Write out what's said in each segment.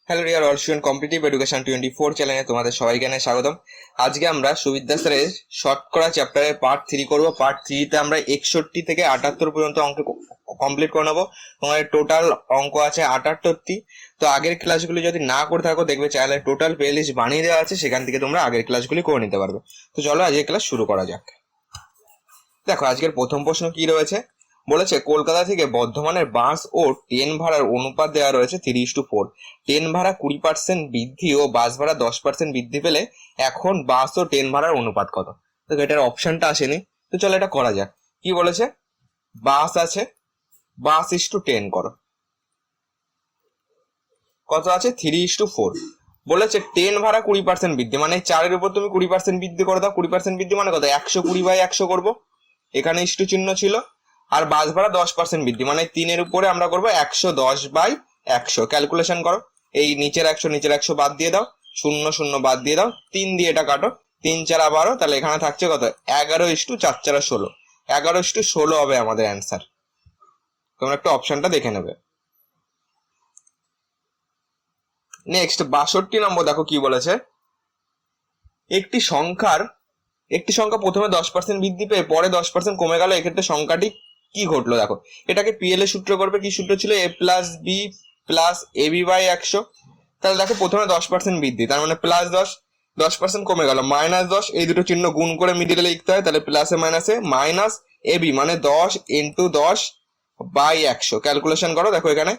Hello dear all student, competitive education 24 চ্যানেলে তোমাদের সবাইকে জানাই স্বাগতম। আজকে আমরা সুবিদ্যা স্যারের শতকরা চ্যাপ্টারের পার্ট 3 করব। পার্ট 3 আমরা 61 থেকে 78 পর্যন্ত অঙ্ক কমপ্লিট করে নেবো। তোমাদের টোটাল অঙ্ক আছে 78টি। তো আগের ক্লাসগুলি যদি না করে থাকো, দেখবে চ্যানেলে টোটাল প্লে লিস্ট বানিয়ে দেওয়া আছে, সেখান থেকে তোমরা আগের ক্লাসগুলি করে নিতে পারবে। তো চলো আজকের ক্লাস শুরু করা যাক। দেখো আজকের প্রথম প্রশ্ন কি রয়েছে, বলেছে কলকাতা থেকে বর্ধমানের বাস ও ট্রেন ভাড়ার অনুপাত দেওয়া রয়েছে 3:4। ট্রেন ভাড়া 20% বৃদ্ধি ও বাস ভাড়া 10% বৃদ্ধি পেলে এখন বাস ও ট্রেন ভাড়ার অনুপাত কত? তো এটার অপশনটা আসেনি, তো চলো এটা করা যাক। কি বলেছে, বাস আছে, বাস ইস্টু ট্রেন করো, কত আছে 3:4। বলেছে ট্রেন ভাড়া 20% বৃদ্ধি, মানে 4-এর উপর তুমি 20% বৃদ্ধি করে দাও। 20% বৃদ্ধি মানে কত, 120/100 করবো, এখানে ইস্টু চিহ্ন ছিল। আর বাস ভাড়া 10% বৃদ্ধি, মানে 3-এর উপরে আমরা করবো 110/100। ক্যালকুলেশন করো, এই নিচের 100 বাদ দিয়ে দাও, 0 বাদ দিয়ে দাও, 3 দিয়ে এটা কাটো, 3×4 12, তাহলে এখানে থাকছে কত, 11:4=16। 11:16 হবে আমাদের অ্যান্সার। তোমরা একটু অপশনটা দেখে নেবে। নেক্সট 62 নম্বর দেখো কি বলেছে, একটি সংখ্যা প্রথমে 10% বৃদ্ধি পেয়ে পরে 10% কমে গেল, এক্ষেত্রে সংখ্যাটি কি ঘটলো? দেখো এটাকে পিএল এর সূত্র করবে। কি সূত্র ছিল, a+b+ab/100। তাহলে দেখো প্রথমে 10% বৃদ্ধি, তার মানে +10, 10% কমে গেল -10, এই দুটো চিহ্ন গুণ করে মিডিলে লিখতে হয়, তাহলে প্লাসে মাইনাসে মাইনাস এবি মানে 10 × 10/100। ক্যালকুলেশন করো, দেখো এখানে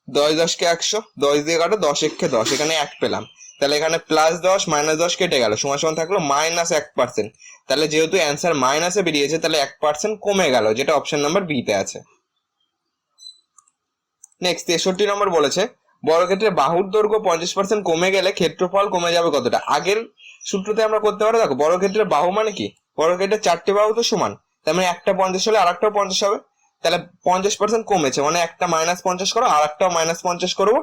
10 × 10 = 100, 10 দিয়ে কাটো, 10 × 10, এখানে 1 পেলাম। তাহলে এখানে +10 -10 কেটে গেল, সমান থাকলো -1%। তাহলে যেহেতু অ্যান্সার মাইনাসে বেরিয়েছে, তাহলে 1% কমে গেল, যেটা অপশন নাম্বার বি তে আছে। নেক্সট 63 নম্বর বলেছে বর্গক্ষেত্রের বাহুর দৈর্ঘ্য 50% কমে গেলে ক্ষেত্রফল কমে যাবে কতটা? আগের সূত্রতে আমরা করতে পারি। দেখো বর্গক্ষেত্রের বাহু মানে কি, বর্গক্ষেত্রের 4টে বাহু তো সমান, তার মানে একটা 50 হলে আর একটাও 50 হবে। তাহলে 50% কমেছে, মানে একটা -50 করো, আর একটাও -50 করবো,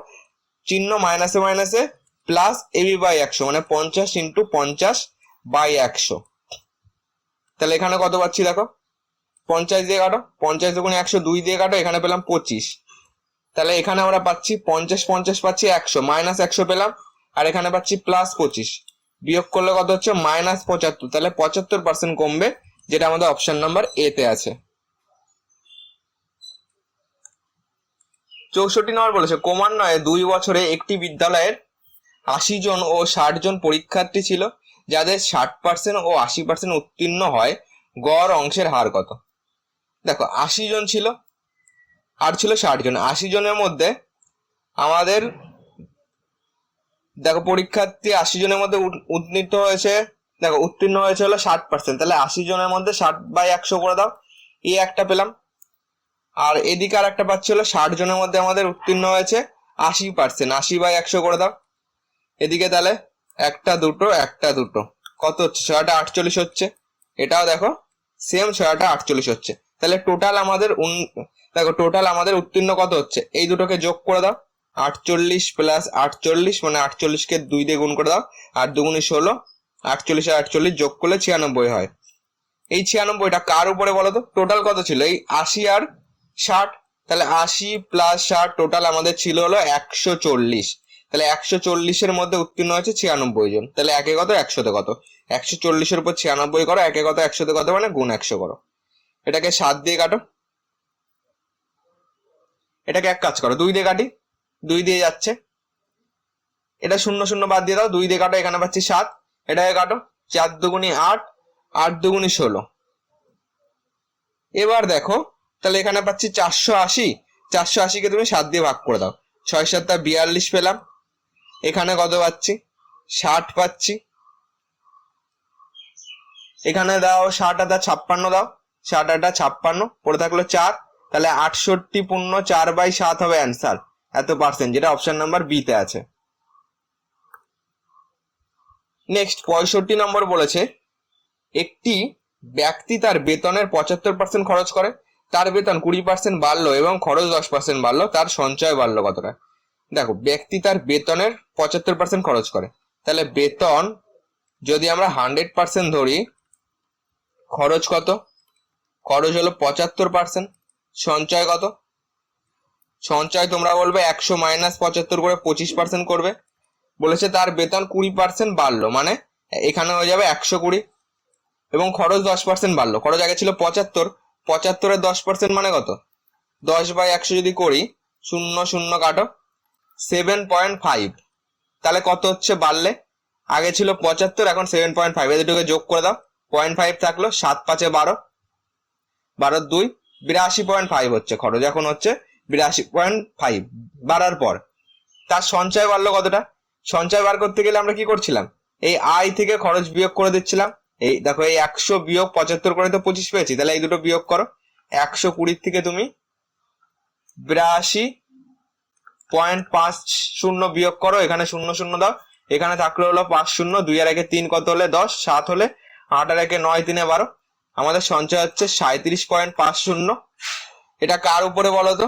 চিহ্ন মাইনাসে মাইনাসে প্লাস ab/100, মানে 50 × 50/100। তাহলে এখানে কত পাচ্ছি দেখো, 50 দিয়ে কাটো, 50 × 100, 2 দিয়ে কাটো, এখানে পেলাম 25। তাহলে এখানে আমরা পাচ্ছি 50 পাচ্ছি 100, -100 পেলাম, আর এখানে পাচ্ছি +25, বিয়োগ করলে কত হচ্ছে -75। তাহলে 75% কমবে, যেটা আমাদের অপশন নাম্বার এ তে আছে। 64 নম্বর বলেছে ক্রমান্বয়ে 2 বছরে একটি বিদ্যালয়ের 80 জন ও 60 জন পরীক্ষার্থী ছিল, যাদের 60% ও 80% উত্তীর্ণ হয়, গড় অংশের হার কত? দেখো 80 জন ছিল আর ছিল 60 জন। 80 জনের মধ্যে আমাদের দেখো পরীক্ষার্থী 80 জনের মধ্যে উত্তীর্ণ হয়েছে হলো 60%। তাহলে 80 জনের মধ্যে 60/100 করে দাও, একটা পেলাম। আর এদিকে আর একটা পাচ্ছি হলো 60 জনের মধ্যে আমাদের উত্তীর্ণ হয়েছে 80%, 80/100 করে দাও। এদিকে তাহলে একটা দুটো কত হচ্ছে, 648 হচ্ছে। এটাও দেখো সেম 648 হচ্ছে। তাহলে টোটাল আমাদের উত্তীর্ণ কত হচ্ছে, এই দুটোকে যোগ করে দাও, 48 + 48, মানে 48কে 2 দিয়ে গুণ করে দাও, 8 × 2 = 16, 48 আর 48 যোগ করলে 96 হয়। এই 96টা কার উপরে বলো তো? টোটাল কত ছিল, এই 80 আর 60, তাহলে 80 + 60 টোটাল আমাদের ছিল হলো 140। তাহলে 140-এর মধ্যে উত্তীর্ণ হয়েছে 96 জন। তাহলে একে কত, 100-তে কত, 140-এর উপর 96 করো, একে কত, 100-তে কত, মানে গুণ 100 করো। এটাকে 7 দিয়ে কাটো, এটাকে এক কাজ করো 2 দিয়ে কাটি, 2 দিয়ে যাচ্ছে, এটা 0 বাদ দিয়ে দাও, 2 দিয়ে কাটো, এখানে পাচ্ছি 7, এটাকে কাটো, 4 × 2 = 8, 8 × 2 = 16। এবার দেখো তাহলে এখানে পাচ্ছি 480, 480-কে তুমি 7 দিয়ে ভাগ করে দাও, 6 × 7 = 42 পেলাম। এখানে কত পাচ্ছি, 60 পাচ্ছি। এখানে দাও 60 আর 56 দাও, 60 আর 56 পড়ে থাকলো 4, তাহলে 68 পূর্ণ 4/7 হবে অ্যান্সার, এত পার্সেন্ট, যেটা অপশন নাম্বার বি তে আছে। নেক্সট 65 নম্বর বলেছে একটি ব্যক্তি তার বেতনের 75% খরচ করে, তার বেতন 20% বাড়লো এবং খরচ 10% বাড়লো, তার সঞ্চয় বাড়লো কতটা? দেখো ব্যক্তি তার বেতনের 75% খরচ করে, তাহলে বেতন যদি আমরা 100% ধরি, খরচ কত, খরচ হলো 75%, সঞ্চয় কত, সঞ্চয় তোমরা বলবে 100 মাইনাস 75 করে 25% করবে। বলেছে তার বেতন 20% বাড়লো, মানে এখানে হয়ে যাবে 120। এবং খরচ 10% বাড়লো, খরচ আগে ছিল 75, 75-এর 10% মানে কত? 10/100 যদি করি, 0 0 কাটো, 7.5। তাহলে কত হচ্ছে বাড়লে? আগে ছিল 75, এখন 7.5, এই দুটোকে যোগ করে দাও, 0.5 থাকলো, 7 5 12, 12 2, 82.5 হচ্ছে খরচ। এখন হচ্ছে 82.5 বাড়ার পর তার সঞ্চয় বাড়লো কতটা? সঞ্চয় বার করতে গেলে আমরা কি করছিলাম? এই আয় থেকে খরচ বিয়োগ করে দিচ্ছিলাম। এই দেখো, এই 100 বিয়োগ 75 করে তো 25 পেয়েছি, তাহলে এই দুটো বিয়োগ করো। 120 থেকে তুমি 82.50 বিয়োগ করো, এখানে 0 0 দাও, এখানে থাকলো হলো 5 0, 2 আর 1 3 কত হলে 10, 7 হলে 8 আর 1 9, 3 12। আমাদের সঞ্চয় হচ্ছে 37.50। এটা কার উপরে বলো তো?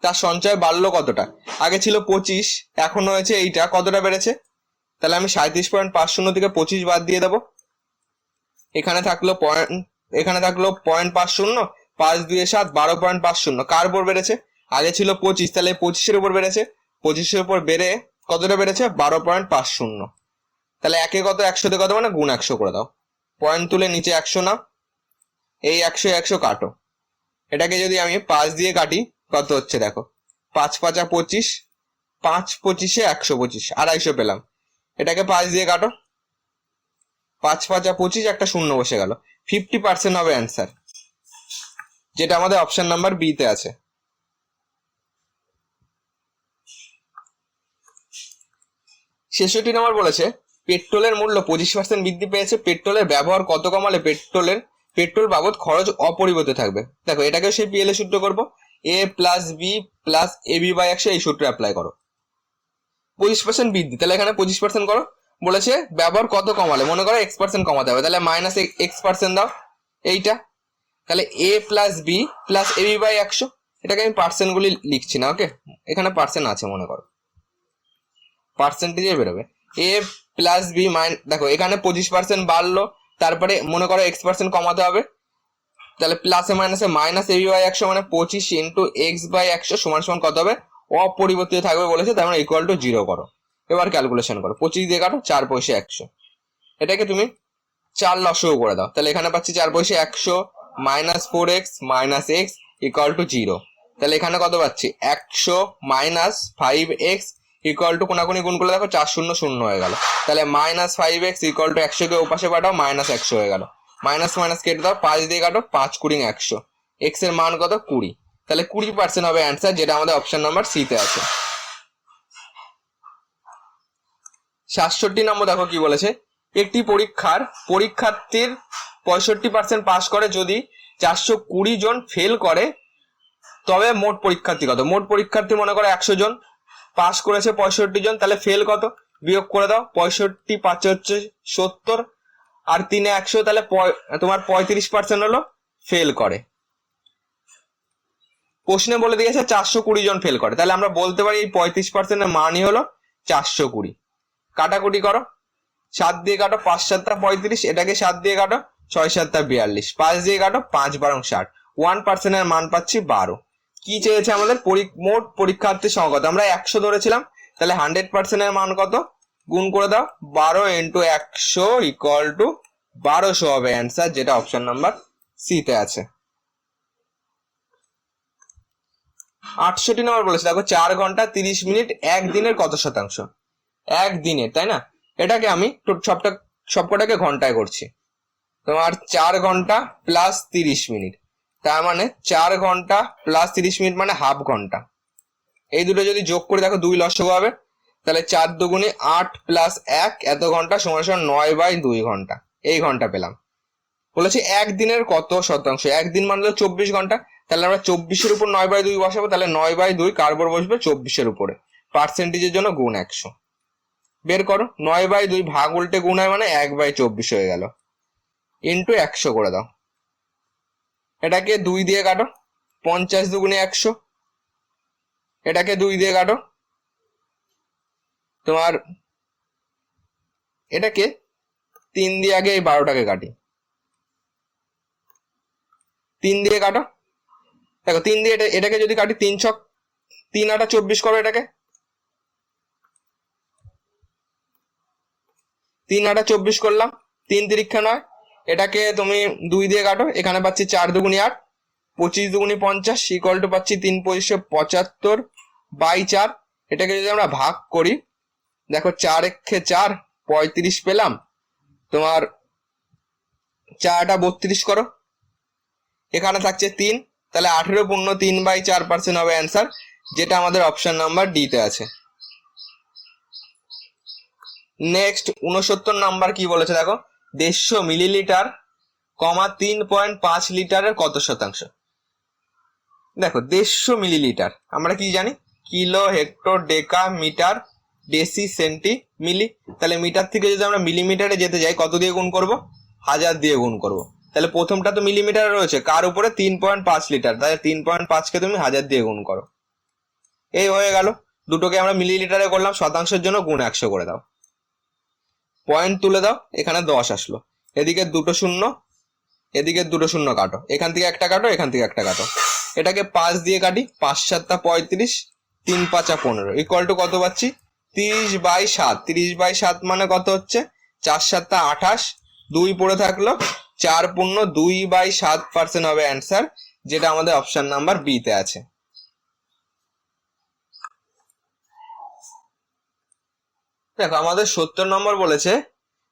তার সঞ্চয় বাড়লো কতটা? আগে ছিল 25, এখন হয়েছে এইটা, কতটা বেড়েছে? তাহলে আমি 37.50 থেকে 25 বাদ দিয়ে দেবো। এখানে থাকলো 0.50, 5 2 7, 12.50। কার উপর বেড়েছে? আগে ছিল 25, তাহলে 25-এর উপর বেড়েছে, 25-এর উপর বেড়ে কতটা বেড়েছে? 12.50। তাহলে একে কত, 100 কত, মানে গুণ 100 করে দাও, পয়েন্ট তুলে নিচে 100 নাও, এই 100 100 কাটো। এটাকে যদি আমি 5 দিয়ে কাটি, কত হচ্ছে দেখো, 5 5 25, 5 25-এ 125, 250 পেলাম। এটাকে 5 দিয়ে কাটো, 5 5 25, একটা শূন্য বসে গেল, 50% হবে অ্যান্সার, যেটা আমাদের অপশন নাম্বার বি তে আছে। 66 নম্বর বলেছে পেট্রোলের মূল্য 25% বৃদ্ধি পেয়েছে, পেট্রোলের ব্যবহার কত কমালে পেট্রোল বাবদ খরচ অপরিবর্তিত থাকবে। দেখো, এটাকেও সেই পিএল এ সূত্র করবো, a plus B plus ab/100, এই সূত্র অ্যাপ্লাই করো। 25% বৃদ্ধি, তাহলে এখানে 25% করো। বলেছে ব্যবহার কত কমালে, মনে করো x% কমাতে হবে, তাহলে মাইনাস x% দাও এইটা। তাহলে a plus B plus ab/100, এটাকে আমি পার্সেন্ট গুলি লিখছি না, ওকে, এখানে পার্সেন্ট আছে, মনে করো পার্সেন্টেজে বেরোবে। a প্লাস বি দেখো এখানে 25% বাড়লো, তারপরে মনে করো x% কমাতে হবে, তাহলে প্লাসে মাইনাসে মাইনাস ab/100, মানে 25 ইন্টু x/100 সমান সমান কত হবে? অপরিবর্তিত থাকবে বলেছে, তার মানে ইকুয়াল টু 0 করো। এবার ক্যালকুলেশন করো, 25 দিয়ে কাটো, 4 পয়সা 100, এটাকে তুমি 4 লসও করে দাও, তাহলে এখানে পাচ্ছি 4 পয়সা 100 minus 4x minus x equal to 0। তাহলে এখানে কত পাচ্ছি? 100 মাইনাস 5x ইকুয়াল টু, কোনাকুনি গুণ করলে দেখো 4 0 0 হয়ে গেল, তাহলে মাইনাস 5x ইকুয়াল টু 100 কে ওপাশে পাঠাও, মাইনাস 100 হয়ে গেল, মাইনাস মাইনাস কেটে দাও, 5 দিয়ে কাটো, 5 20 100, x এর মান কত? 20, তাহলে 20% হবে অ্যান্সার, যেটা আমাদের অপশন নাম্বার সি তে আছে। 67 নম্বর দেখো কি বলেছে, একটি পরীক্ষার্থীর 65% পাস করে, যদি 420 জন ফেল করে তবে মোট পরীক্ষার্থী কত? মোট পরীক্ষার্থী মনে করো 100 জন, পাস করেছে 65 জন, তাহলে ফেল কত? বিয়োগ করে দাও, 65 5 হচ্ছে 70, আর 3 100, তাহলে তোমার 35% হলো ফেল করে। প্রশ্নে বলে দিয়েছে 420 জন ফেল করে, তাহলে আমরা বলতে পারি এই 35%-এর মানই হলো 420। কাটাকুটি করো, 7 দিয়ে কাটো, 5 7 35, এটাকে 7 দিয়ে কাটো, 6 7 42, 5 দিয়ে কাটো, 5 12 60, 1%-এর মান পাচ্ছি 12। কি চেয়েছে আমাদের? মোট পরীক্ষার্থীর সংখ্যা কত? আমরা 100 ধরেছিলাম, তাহলে 100%-এর মান কত? গুণ করে দাও, 12 ইন্টু 100 ইকুয়াল টু 1200 হবে অ্যান্সার, যেটা অপশন নাম্বার সি তে আছে। 68 নম্বর বলেছে দেখো, 4 ঘন্টা 30 মিনিট একদিনের কত শতাংশ? একদিনের, তাই না? এটাকে আমি সবকটাকে ঘন্টায় করছি। তোমার 4 ঘন্টা প্লাস 30 মিনিট, তার মানে 4 ঘন্টা প্লাস 30 মিনিট মানে হাফ ঘন্টা। এই দুটো যদি যোগ করে দেখো 2 লসগু হবে, তাহলে 4 দুগুণে 8 প্লাস 1 এত ঘন্টা সমান সমান 9/2 ঘন্টা, এই ঘন্টা পেলাম। বলেছে একদিনের কত শতাংশ? একদিন মানে 24 ঘন্টা, তাহলে আমরা 24-এর উপর 9/2 বসাবো, তাহলে 9/2 কার উপর বসবে? 24-এর উপরে, পার্সেন্টেজের জন্য গুণ 100 বের করো, 9/2 ভাগ উল্টে গুণ হয় মানে 1/24 হয়ে গেল, ইন্টু 100 করে দাও। এটাকে 2 দিয়ে কাটো, 50 দুগুণে 100, এটাকে 2 দিয়ে কাটো, তোমার এটাকে 3 দিয়ে আগে এই 12টাকে কাটি, 3 দিয়ে কাটো, দেখো 3 দিয়ে এটাকে যদি কাটি 3 ছক 3 8 24 করো এটাকে, 3 8 24 করলাম, 3 তিরিক্ষা 9, এটাকে তুমি 2 দিয়ে কাটো, এখানে পাচ্ছি 4 দুগুনি 8, 25 দুগুনি 50 ইকুয়াল টু পাচ্ছি 3 25 75 বাই 4। এটাকে যদি আমরা ভাগ করি, দেখো 4 একে 4 35 পেলাম, তোমার 4 টা 32 করো, এখানে থাকছে 3, তাহলে 18.3/4% হবে অ্যান্সার, যেটা আমাদের অপশন নাম্বার ডি তে আছে। নেক্সট 69 নাম্বার কি বলেছে দেখো, 150 মিলিলিটার, 3.5 লিটারের কত শতাংশ? দেখো 150 মিলিলিটার আমরা কি জানি, কিলো, হেক্টর, ডেকা, মিটার, ডেসি, সেন্টি, মিলি। তাহলে মিটার থেকে যদি আমরা মিলিমিটারে যেতে যাই, কত দিয়ে গুণ করব? 1000 দিয়ে গুণ করব। তাহলে প্রথমটা তো মিলিমিটার রয়েছে, কার উপরে? 3.5 লিটার, তাহলে 3.5 কে তুমি 1000 দিয়ে গুণ করো। এই হয়ে গেল, দুটোকে আমরা মিলিলিটারে করলাম, শতাংশের জন্য গুণ 100 করে দাও, পয়েন্ট তুলে দাও, এখানে 10 আসলো, এদিকে দুটো শূন্য, এদিকে দুটো শূন্য কাটো, এখান থেকে একটা কাটো, এখান থেকে একটা কাটো, এটাকে 5 দিয়ে কাটি, 5 7 35, 3 5 15 ইকুয়াল টু কত পাচ্ছি? 30/7। 30/7 মানে কত হচ্ছে? 4 7 28, 2 পড়ে থাকলো, 4.2/7% হবে অ্যান্সার, যেটা আমাদের অপশন নাম্বার বি তে আছে। দেখো আমাদের 70 নম্বর বলেছে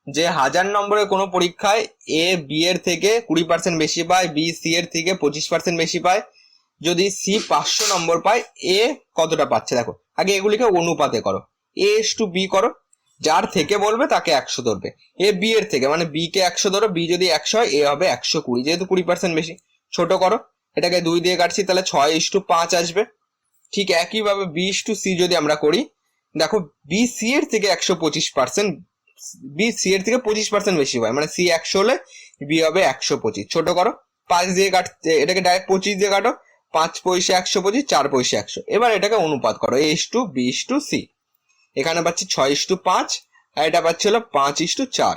যে 1000 নম্বরের কোনো পরীক্ষায় এ বি এর থেকে 20% বেশি পায়, বি সি এর থেকে 25% বেশি পায়, যদি সি 500 নম্বর পায়, এ কতটা পাচ্ছে? দেখো আগে এগুলিকে অনুপাতে করো, এ ইস টু বি করো, যার থেকে বলবে তাকে 100 ধরবে, এ বি এর থেকে মানে বি কে 100 ধরো, বি যদি 100 হয় এ হবে 120, যেহেতু 20% বেশি। ছোট করো, এটাকে 2 দিয়ে কাটছি, তাহলে 6:5 আসবে। ঠিক একইভাবে বি ইস টু সি যদি আমরা করি, দেখো বি সি এর থেকে 125%, বি সি এর থেকে 25% বেশি হয়, মানে সি 100 হলে বি হবে 125। ছোট করো, 5 দিয়ে কাটতে, এটাকে ডাইরেক্ট 25 দিয়ে কাটো, 5 পয়সা 125, 4 পয়সা 100। এবার এটাকে অনুপাত করো, A is to B is to C, এখানে পাচ্ছি 6:5 আর এটা পাচ্ছি হলো 5:4।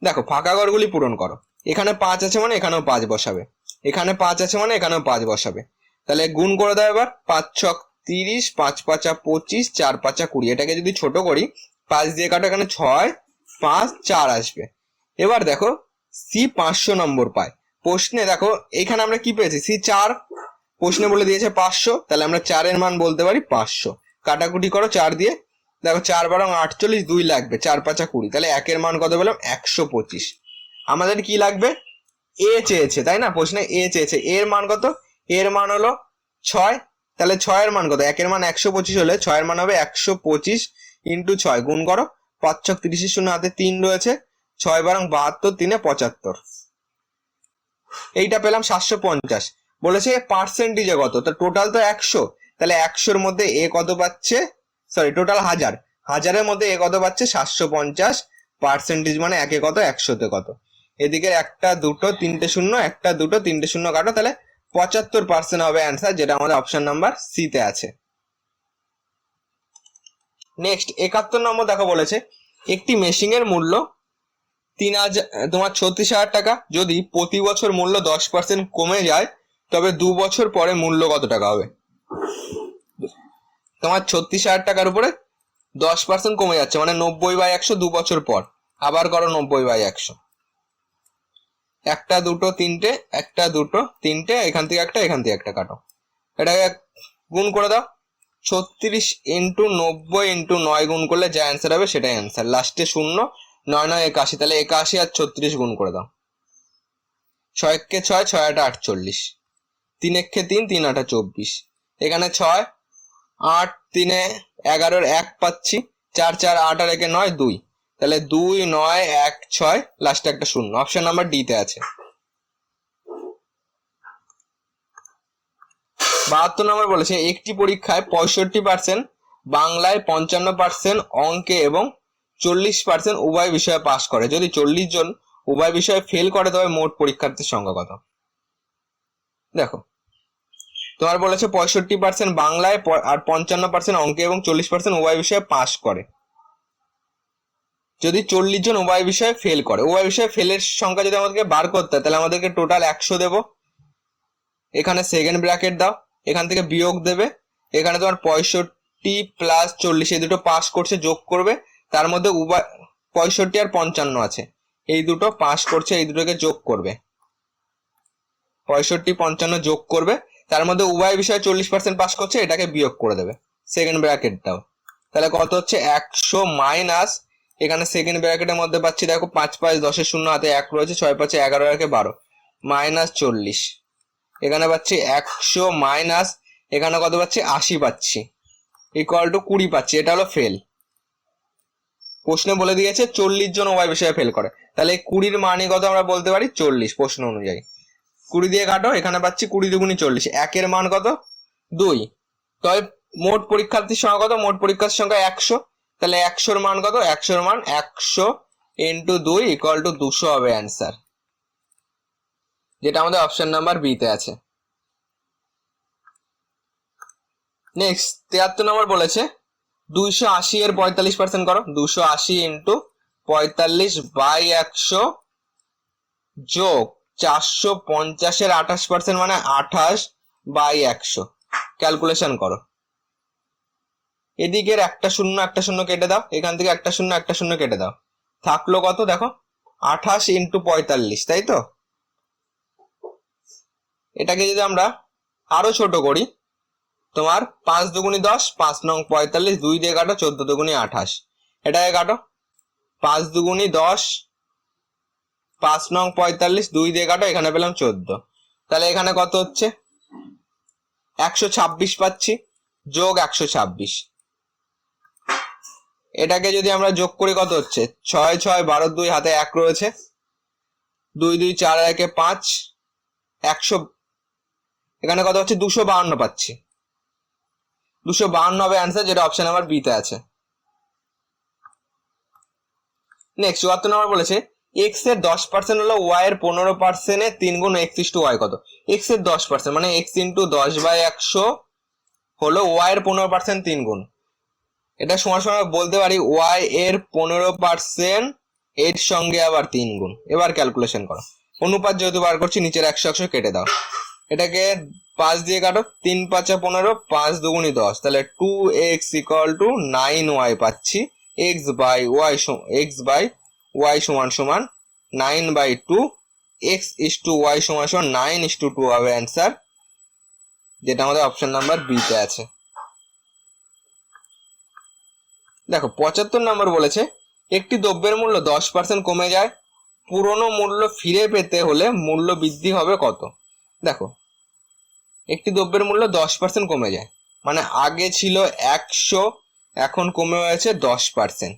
দেখো ফাঁকা ঘরগুলি পূরণ করো, এখানে 5 আছে মানে এখানেও 5 বসাবে, এখানে 5 আছে মানে এখানেও 5 বসাবে, তাহলে গুণ করে দাও এবার, 5 6 30, 5 5 25, 4 5 20। এটাকে যদি ছোট করি, 5 দিয়ে কাটো, এখানে 6 5 4 আসবে। এবার দেখো সি 500 নম্বর পায়, প্রশ্নে দেখো এখানে আমরা কি পেয়েছি? সি 4, প্রশ্নে বলে দিয়েছে 500, তাহলে আমরা 4 এর মান বলতে পারি 500। কাটাকুটি করো 4 দিয়ে, দেখো 4 12 48, 2 লাগবে, 4 5 20, তাহলে 1 এর মান কত পেলাম? 125। আমাদের কি লাগবে? এ চেয়েছে, তাই না? প্রশ্নে এ চেয়েছে, এর মান কত? এর মান হলো 6, তাহলে 6 এর মান কত? 1 এর মান 125 হলে 6 এর মান হবে 125 ইন্টু 6, গুণ করো, 5 6 30, শূন্য হাতে 3 রয়েছে, 6 12 72, 3 75, এইটা পেলাম 750। বলেছে পার্সেন্টেজে কত, তো টোটাল তো 100, তাহলে 100 এর মধ্যে এ কত পাচ্ছে? সরি, টোটাল 1000, 1000 এর মধ্যে এ কত পাচ্ছে? 750, পার্সেন্টেজ মানে একে কত, 100তে কত। এদিকে একটা দুটো তিনটে শূন্য, একটা দুটো তিনটে শূন্য কাটো, তাহলে 75% হবে অ্যান্সার, যেটা আমাদের অপশন নাম্বার সি তে আছে। নেক্সট 71 নম্বর দেখো বলেছে, একটি মেশিনের মূল্য 3000, তোমার 36,000 টাকা, যদি প্রতি বছর মূল্য 10% কমে যায়, তবে 2 বছর পরে মূল্য কত টাকা হবে? তোমার 36,000 টাকার উপরে 10% কমে যাচ্ছে, মানে 90/100, 2 বছর পর। আবার করো 90/100, একটা দুটো তিনটে, একটা দুটো তিনটে, এখান থেকে একটা, এখান থেকে একটা কাটো, এটাকে গুণ করে দাও, 36 ইন্টু 90 ইন্টু 9 গুণ করলে যা অ্যান্সার হবে সেটাই অ্যান্সার, লাস্টে শূন্য, 9 9 81, তাহলে 81 আর 36 গুণ করে দাও, 6 একে 6, 6 8 48, 3 একে 3, 3 8 24, এখানে 6 8 3 11 1 পাচ্ছি, 4 4 8 আর 1 9 2, তাহলে 2 9 1 6, লাস্টে একটা শূন্য, অপশন নাম্বার ডি তে আছে। 72 নম্বর বলেছে, একটি পরীক্ষায় 65%, বাংলায় 55%, অঙ্কে এবং 40% উভয় বিষয়ে পাস করে, যদি 40 জন উভয় বিষয়ে ফেল করে, তবে মোট পরীক্ষার্থীর সংখ্যা কত? দেখো তোমার বলেছে 65% বাংলায় আর 55% অঙ্কে এবং 40% উভয় বিষয়ে পাস করে, যদি 40 জন উভয় বিষয়ে ফেল করে, উভয় বিষয়ে ফেলের সংখ্যা যদি আমাদেরকে বার করতে হয়, তাহলে আমাদেরকে টোটাল 100 দেবো, এখানে সেকেন্ড ব্র্যাকেট দাও, এখান থেকে বিয়োগ দেবে, এখানে তোমার 65 প্লাস 40 এই দুটো পাস করছে, যোগ করবে, তার মধ্যে 65 আর 55 আছে, এই দুটো পাস করছে, এই দুটোকে যোগ করবে, 65 55 যোগ করবে, তার মধ্যে উভয় বিষয়ে 40% পাস করছে, এটাকে বিয়োগ করে দেবে, সেকেন্ড ব্র্যাকেট দাও। তাহলে কত হচ্ছে 100 মাইনাস, এখানে সেকেন্ড ব্র্যাকেটের মধ্যে পাচ্ছি দেখো 5 5 10 শূন্য হাতে 1 রয়েছে, 6 5 11 একে 12 মাইনাস 40, এখানে পাচ্ছি 100 মাইনাস, এখানে কত পাচ্ছি 80 পাচ্ছি, ইকুয়াল টু 20 পাচ্ছি। এটা হলো ফেল। প্রশ্নে বলে দিয়েছে 40 জন ওয়াই বিষয়ে ফেল করে, তাহলে 20 মানই কত আমরা বলতে পারি 40 প্রশ্ন অনুযায়ী। 20 দিয়ে কাটো, এখানে পাচ্ছি 20 দুগুণি 40, একের মান কত 2, তবে মোট পরীক্ষার্থীর সংখ্যা কত, মোট পরীক্ষার্থীর সংখ্যা 100, তাহলে 100 মান কত, 100 মান 100 ইন্টু 2 ইকুয়াল টু 200 হবে অ্যান্সার, যেটা আমাদের অপশন নাম্বার বি তে আছে। নেক্সট 73 নম্বর বলেছে 280 এর 45% করো, 280 ইন্টু 45 বাই 100 যোগ 450 এর 28% মানে 28 বাই 100, ক্যালকুলেশন করো। এদিকের একটা শূন্য কেটে দাও, এখান থেকে একটা শূন্য কেটে দাও, থাকলো কত দেখো 28 ইন্টু 45, তাই তো। এটাকে যদি আমরা আরো ছোট করি, তোমার 5 দুগুণি 10, 5 নং 45, 2 দিয়ে কাটো, 14 দুগুণি 28, এটাকে কাটো, 5 দুগুণি 10, 5 নং 45, 2 দিয়ে কাটো, এখানে পেলাম 14, তাহলে এখানে কত হচ্ছে 126 পাচ্ছি, যোগ 126, এটাকে যদি আমরা যোগ করি কত হচ্ছে 6 6 12 2 হাতে 1 রয়েছে, 2 2 4 1 5, 100, এখানে কত হচ্ছে 252 পাচ্ছি, 252 হবে অ্যান্সার, যেটা অপশন নাম্বার বি তে আছে। নেক্সট 74 নম্বর বলেছে এক্স এর 10% হলো ওয়াই এর 15% এ 3 গুণ এক্স ইস টু ওয়াই কত। এক্স এর 10% মানে এক্স ইন্টু 10 বাই 100 হলো ওয়াই এর 15% 3 গুণ, এটা সমান সমান বলতে পারি ওয়াই এর 15% এর সঙ্গে আবার 3 গুণ। এবার ক্যালকুলেশন করো, অনুপাত যেহেতু বার করছি নিচের 100 100 কেটে দাও, এটাকে 5 দিয়ে কাটো, 3 5 15, 5 দুগুণি 10, তাহলে 2x ইকুয়াল টু 9y পাচ্ছি, x বাই y সমান সমান 9 by 2, x is to y সমান সমান 9 ইস টু 2 হবে অ্যান্সার, যেটা আমাদের অপশন নাম্বার বি তে আছে। দেখো 75 নম্বর বলেছে একটি দ্রব্যের মূল্য 10% কমে যায়, পুরনো মূল্য ফিরে পেতে হলে মূল্য বৃদ্ধি হবে কত। দেখো একটি দ্রব্যের মূল্য 10% কমে যায়, মানে আগে ছিল 100, এখন কমে হয়েছে 10%,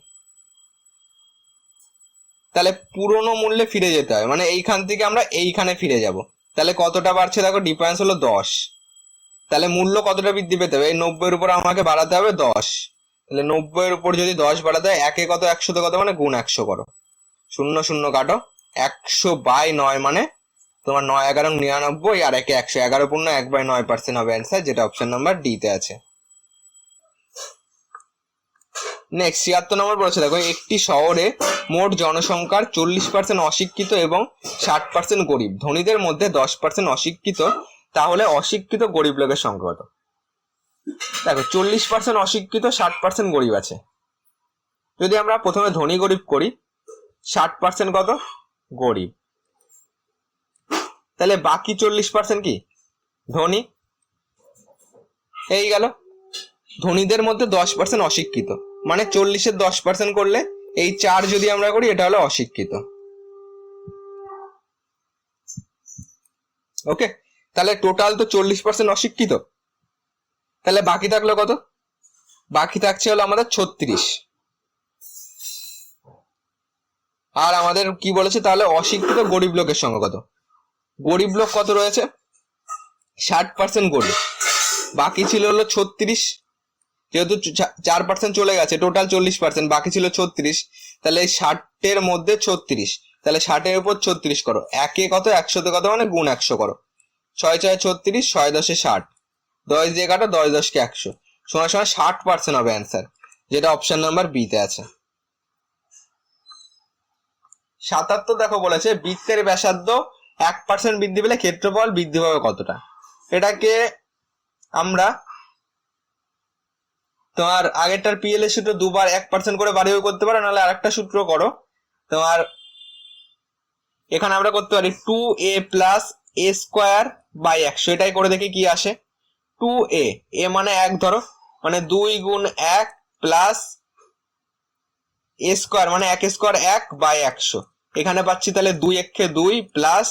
তাহলে পুরনো মূল্যে ফিরে যেতে হয়, মানে এইখান থেকে আমরা এইখানে ফিরে যাব, তাহলে কতটা বাড়ছে দেখো, ডিফারেন্স হলো 10, তাহলে মূল্য কতটা বৃদ্ধি পেতে হবে, এই 90 এর উপর আমাকে বাড়াতে হবে 10, তাহলে 90 এর উপর যদি 10 বাড়াতে হয়, একে কত 100 তে কত মানে গুণ 100 করো, 0 0 কাটো, 100 বাই 9 মানে তোমার 9 11 99 আর একে 100, 11 পূর্ণ 1/9% হবে অ্যান্সার, যেটা অপশন নাম্বার ডি তে আছে। নেক্সট 76 নম্বর বলেছে দেখো একটি শহরে মোট জনসংখ্যার 40% অশিক্ষিত এবং 60% গরিব, ধনীদের মধ্যে 10% অশিক্ষিত, তাহলে অশিক্ষিত গরিব লোকের সংখ্যা কত। দেখো 40% অশিক্ষিত, 60% গরিব আছে, যদি আমরা প্রথমে ধনী গরিব করি, 60% কত গরিব, তাহলে বাকি 40% কি ধনী, এই গেল। ধনীদের মধ্যে 10% অশিক্ষিত, মানে 40-এর 10% করলে এই 4 যদি আমরা করি, এটা হলো অশিক্ষিত। ওকে, তাহলে টোটাল তো 40% অশিক্ষিত, তাহলে বাকি থাকলো কত, বাকি থাকছে হলো আমাদের 36, আর আমাদের কি বলেছে তাহলে অশিক্ষিত গরিব লোকের সংখ্যা কত, গরিব লোক কত রয়েছে 60% গরিব, বাকি ছিল হলো 36, যেহেতু 4% চলে গেছে, টোটাল 40%, বাকি ছিল 36, তাহলে 60-এর মধ্যে 36, তাহলে 60-এর উপর 36 করো, একে কত 100 তে কত মানে গুণ 100 করো, 6 6 36, 6 10 60, 10 দিয়ে কাটো, 10 10 কে 100 সমান সমান 60% হবে অ্যান্সার, যেটা অপশন নাম্বার বি তে আছে। 77 দেখো বলেছে বৃত্তের ব্যাসার্ধ 1% বৃদ্ধি পেলে ক্ষেত্রফল বৃদ্ধি পাবে কতটা। এটাকে আমরা তোমার আগেরটার পিএল এর সূত্র দুবার 1% করে বাড়িয়েও করতে পারো, নাহলে আরেকটা সূত্র করো। তোমার এখানে আমরা করতে পারি 2a plus a square by 100, এটাই করে দেখি কি আসে। 2a, এ মানে 1 ধরো, মানে 2 গুণ 1 প্লাস a স্কোয়ার মানে 1 স্কোয়ার 1 বাই 100। এখানে পাচ্ছি তাহলে 2 একে 2 প্লাস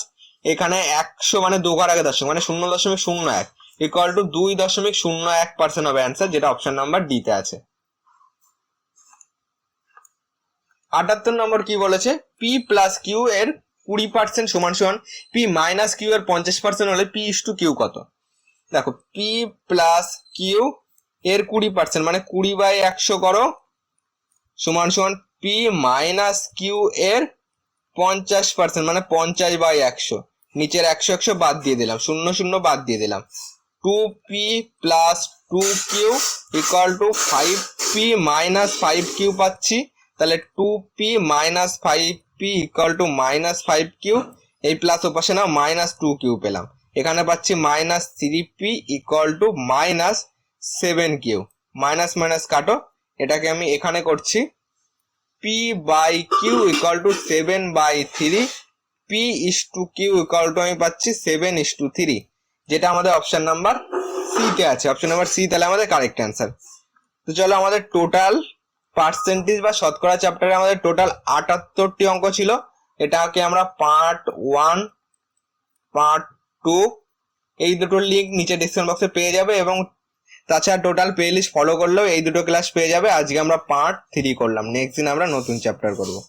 এখানে 100 মানে 2 ঘর আগে দশমিক মানে 0.01 ইকুয়াল টু 2.01% হবে অ্যান্সার, যেটা অপশন নাম্বার ডি তে আছে। 78 নম্বর কি বলেছে, পি প্লাস কিউ এর 20% সমান সমান পি মাইনাস কিউ এর 50% হলে পি ইস টু কিউ কত। দেখো পি প্লাস কিউ এর 20% মানে 20/100 করো সমান সমান পি মাইনাস কিউ এর 50% মানে 50/100। নিচের 100 বাদ দিয়ে দিলাম, 0 বাদ দিয়ে দিলাম। 2p plus 2q equal to 5p minus 5q পাচ্ছি। তাহলে 2p minus 5p equal to minus 5q, এই প্লাস ওপাশে না মাইনাস 2q পেলাম। এখানে পাচ্ছি minus 3p equal to minus 7q। Minus minus কাটো, এটাকে আমি এখানে করছি p by q equal to 7/3, p is to q equal to আমি পাচ্ছি 7:3, যেটা আমাদের অপশন নাম্বার সি তে আছে। অপশন নাম্বার সি তাহলে আমাদের কারেক্ট অ্যান্সার। তো চলো, আমাদের টোটাল পার্সেন্টেজ বা শতকরা চ্যাপ্টারে আমাদের টোটাল 78টি অঙ্ক ছিল। এটাকে আমরা পার্ট 1, পার্ট 2 এই দুটোর লিঙ্ক নিচে ডিসক্রিপশন বক্সে পেয়ে যাবে, এবং তাছাড়া টোটাল প্লে লিস্ট ফলো করলেও এই দুটো ক্লাস পেয়ে যাবে। আজকে আমরা পার্ট 3 করলাম, নেক্সট দিন আমরা নতুন চ্যাপ্টার করবো।